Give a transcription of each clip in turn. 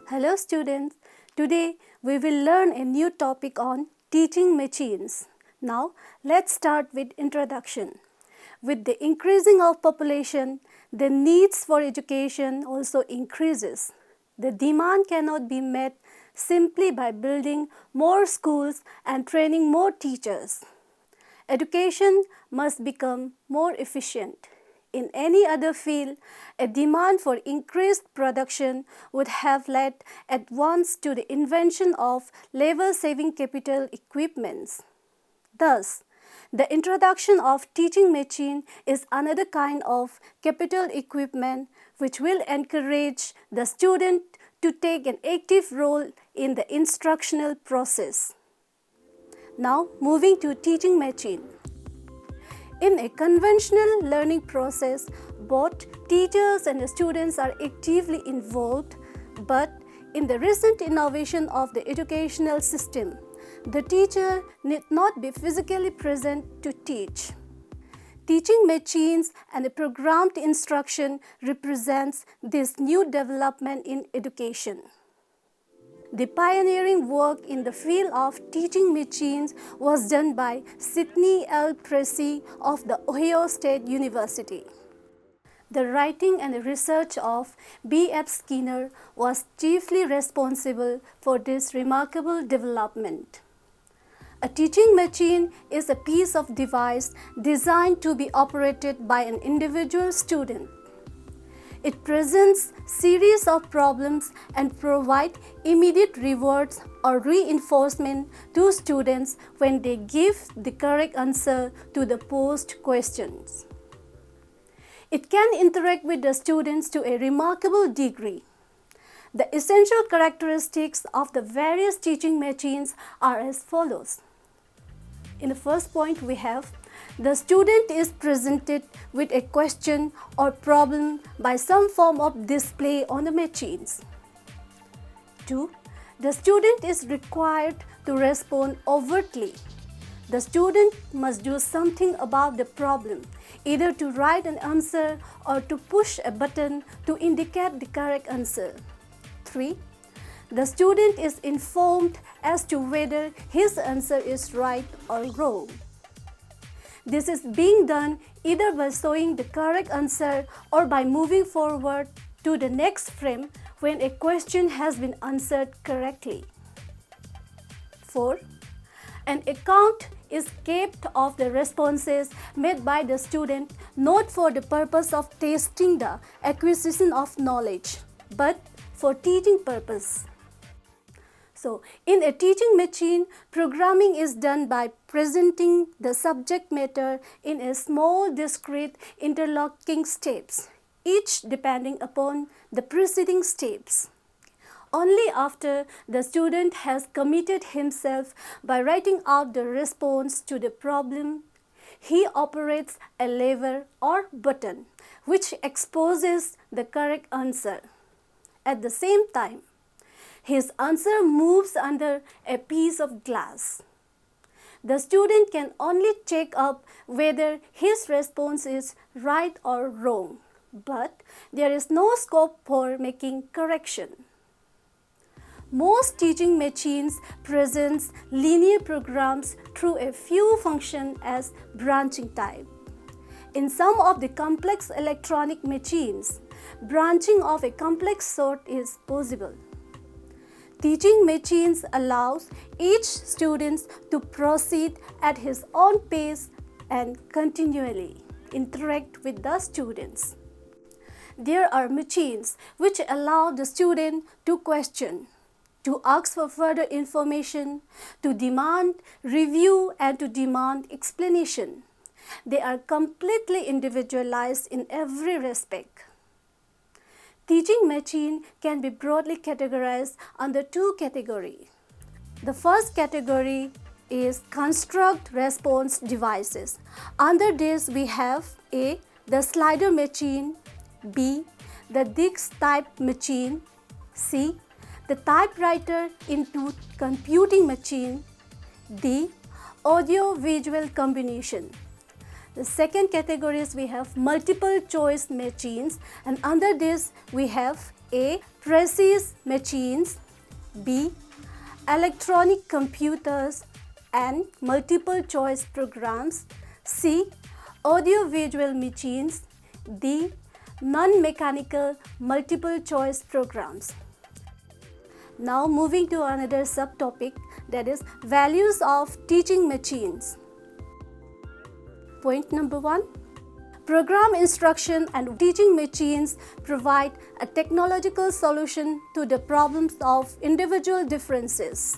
Hello students, today we will learn a new topic on teaching machines. Now let's start with introduction. With the increasing of population, the needs for education also increases. The demand cannot be met simply by building more schools and training more teachers. Education must become more efficient. In any other field, a demand for increased production would have led at once to the invention of labor-saving capital equipments. Thus, the introduction of teaching machine is another kind of capital equipment which will encourage the student to take an active role in the instructional process. Now, moving to teaching machine. In a conventional learning process, both teachers and students are actively involved, but in the recent innovation of the educational system, the teacher need not be physically present to teach. Teaching machines and a programmed instruction represents this new development in education. The pioneering work in the field of teaching machines was done by Sidney L. Precy of the Ohio State University. The writing and research of B. F. Skinner was chiefly responsible for this remarkable development. A teaching machine is a piece of device designed to be operated by an individual student. It presents series of problems and provides immediate rewards or reinforcement to students when they give the correct answer to the posed questions. It can interact with the students to a remarkable degree. The essential characteristics of the various teaching machines are as follows. In the first point, we have the student is presented with a question or problem by some form of display on the machines. 2. The student is required to respond overtly. The student must do something about the problem, either to write an answer or to push a button to indicate the correct answer. 3. The student is informed as to whether his answer is right or wrong. This is being done either by showing the correct answer or by moving forward to the next frame when a question has been answered correctly. 4. An account is kept of the responses made by the student not for the purpose of testing the acquisition of knowledge, but for teaching purpose. So, in a teaching machine, programming is done by presenting the subject matter in a small, discrete, interlocking steps, each depending upon the preceding steps. Only after the student has committed himself by writing out the response to the problem, he operates a lever or button which exposes the correct answer. At the same time, his answer moves under a piece of glass. The student can only check up whether his response is right or wrong, but there is no scope for making correction. Most teaching machines present linear programs through a few functions as branching type. In some of the complex electronic machines, branching of a complex sort is possible. Teaching machines allows each student to proceed at his own pace and continually interact with the students. There are machines which allow the student to question, to ask for further information, to demand review and to demand explanation. They are completely individualized in every respect. Teaching machine can be broadly categorized under two categories. The first category is construct response devices. Under this we have A. the slider machine, B. the disc type machine, C. the typewriter into computing machine, D. audio-visual combination. The second categories we have multiple choice machines, and under this we have A. Precise machines, B. Electronic computers and multiple choice programs, C. Audio-visual machines, D. Non-mechanical multiple choice programs. Now moving to another subtopic, that is values of teaching machines. Point number 1. Program instruction and teaching machines provide a technological solution to the problems of individual differences.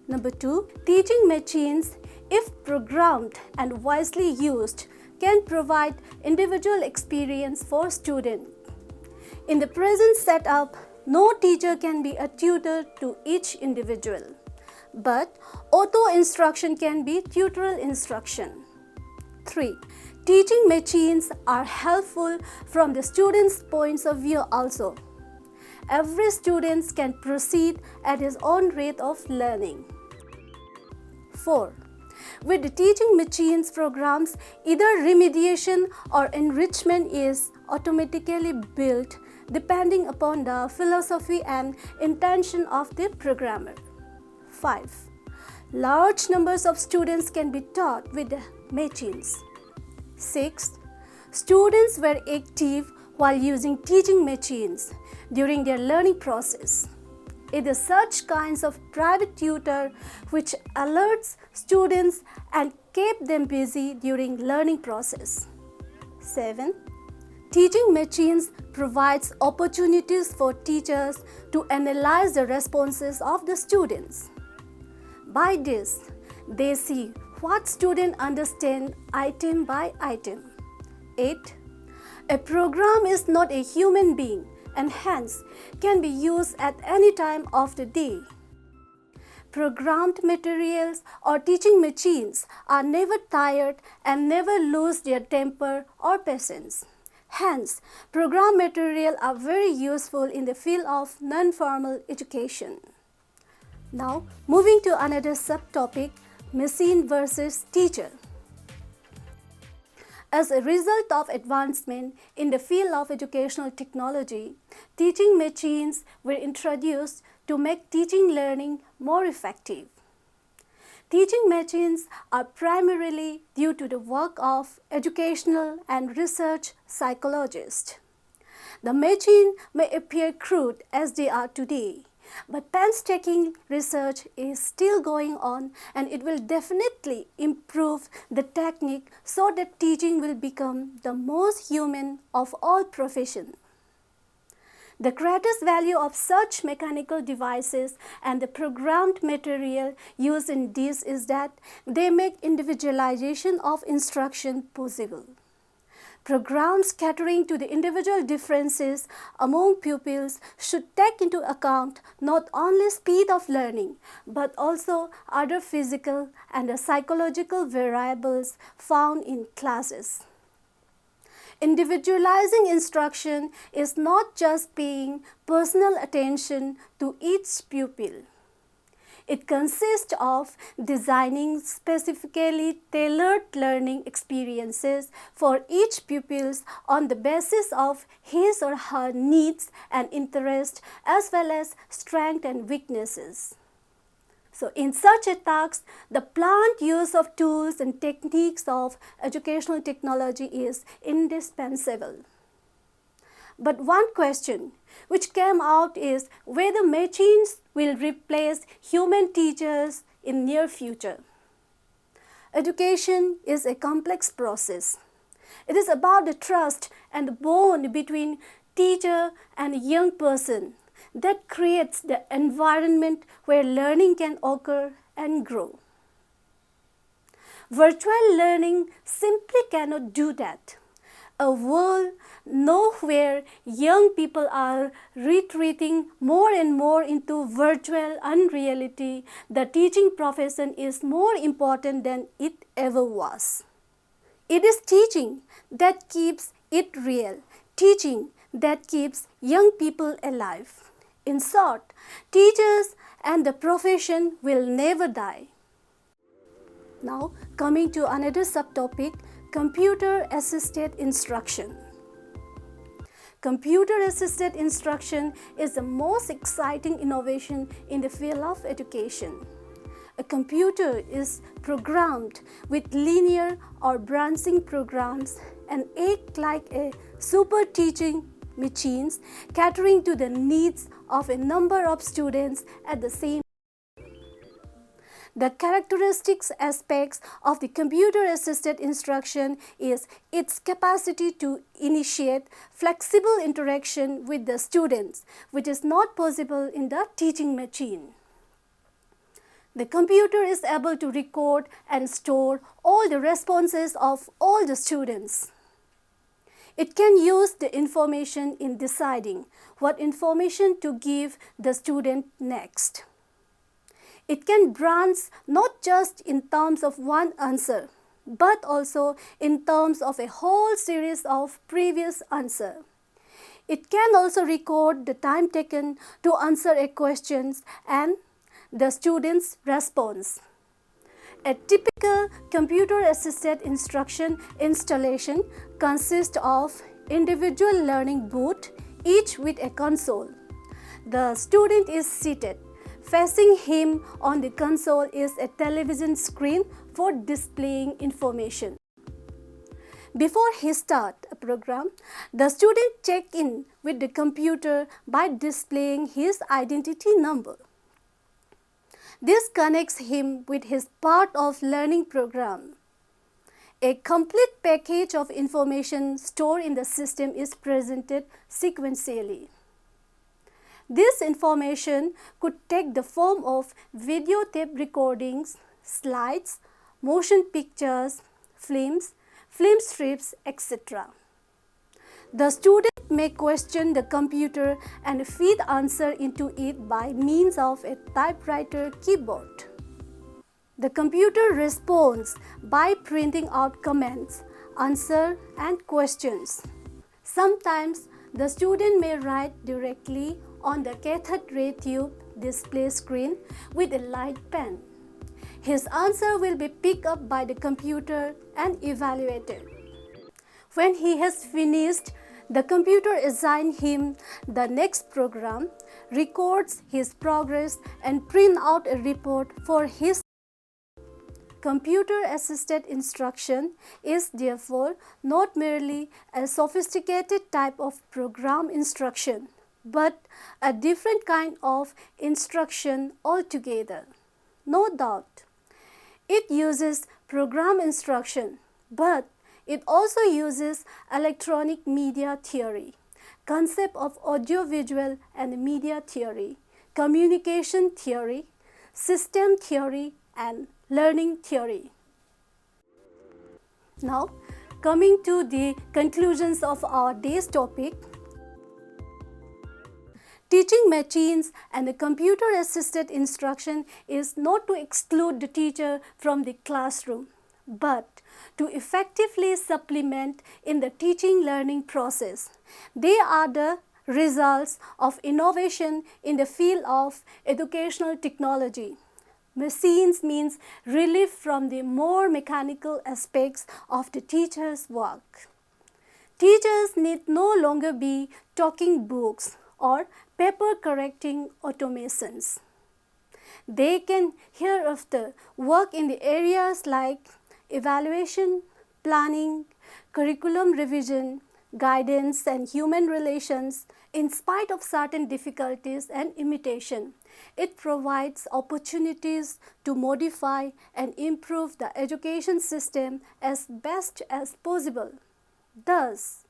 Number 2. Teaching machines, if programmed and wisely used, can provide individual experience for students. In the present setup, no teacher can be a tutor to each individual, but auto instruction can be tutorial instruction. 3. Teaching machines are helpful from the student's points of view also. Every student can proceed at his own rate of learning. 4. With the teaching machines programs, either remediation or enrichment is automatically built depending upon the philosophy and intention of the programmer. 5. Large numbers of students can be taught with the machines. 6. Students were active while using teaching machines during their learning process. It is such kinds of private tutor which alerts students and keep them busy during learning process. 7. Teaching machines provides opportunities for teachers to analyze the responses of the students. By this, they see what students understand item by item. 8. A program is not a human being and hence can be used at any time of the day. Programmed materials or teaching machines are never tired and never lose their temper or patience. Hence, program material are very useful in the field of non-formal education. Now, moving to another subtopic, machine versus teacher. As a result of advancement in the field of educational technology, teaching machines were introduced to make teaching learning more effective. Teaching machines are primarily due to the work of educational and research psychologists. The machine may appear crude as they are today, but painstaking research is still going on and it will definitely improve the technique so that teaching will become the most human of all professions. The greatest value of such mechanical devices and the programmed material used in these is that they make individualization of instruction possible. Programs catering to the individual differences among pupils should take into account not only speed of learning, but also other physical and psychological variables found in classes. Individualizing instruction is not just paying personal attention to each pupil. It consists of designing specifically tailored learning experiences for each pupil on the basis of his or her needs and interests as well as strengths and weaknesses. So in such a task, the planned use of tools and techniques of educational technology is indispensable. But one question which came out is whether machines will replace human teachers in near future. Education is a complex process. It is about the trust and the bond between teacher and young person that creates the environment where learning can occur and grow. Virtual learning simply cannot do that. A world where young people are retreating more and more into virtual unreality, the teaching profession is more important than it ever was. It is teaching that keeps it real, teaching that keeps young people alive. In short, teachers and the profession will never die. Now, coming to another subtopic, computer-assisted instruction. Computer-assisted instruction is the most exciting innovation in the field of education. A computer is programmed with linear or branching programs and act like a super teaching machines catering to the needs of a number of students at the same time. The characteristics aspects of the computer-assisted instruction is its capacity to initiate flexible interaction with the students, which is not possible in the teaching machine. The computer is able to record and store all the responses of all the students. It can use the information in deciding what information to give the student next. It can branch not just in terms of one answer, but also in terms of a whole series of previous answers. It can also record the time taken to answer a question and the student's response. A typical computer-assisted instruction installation consists of individual learning booth, each with a console. The student is seated. Facing him on the console is a television screen for displaying information. Before he starts a program, the student checks in with the computer by displaying his identity number. This connects him with his part of learning program. A complete package of information stored in the system is presented sequentially. This information could take the form of videotape recordings, slides, motion pictures, films, film strips, etc. The student may question the computer and feed answer into it by means of a typewriter keyboard. The computer responds by printing out comments, answers, and questions. Sometimes the student may write directly on the cathode ray tube display screen with a light pen. His answer will be picked up by the computer and evaluated. When he has finished, the computer assigns him the next program, records his progress, and prints out a report for his. Computer-assisted instruction is therefore not merely a sophisticated type of program instruction, but a different kind of instruction altogether. No doubt, it uses program instruction, but it also uses electronic media theory, concept of audiovisual and media theory, communication theory, system theory, and learning theory. Now, coming to the conclusions of our day's topic, teaching machines and the computer-assisted instruction is not to exclude the teacher from the classroom, but to effectively supplement in the teaching learning process. They are the results of innovation in the field of educational technology. Machines means relief from the more mechanical aspects of the teacher's work. Teachers need no longer be talking books or paper correcting automations. They can hereafter work in the areas like evaluation, planning, curriculum revision, guidance, and human relations. In spite of certain difficulties and imitation, it provides opportunities to modify and improve the education system as best as possible. Thus,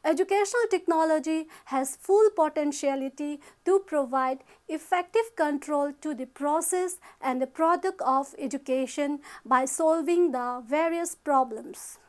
educational technology has full potentiality to provide effective control to the process and the product of education by solving the various problems.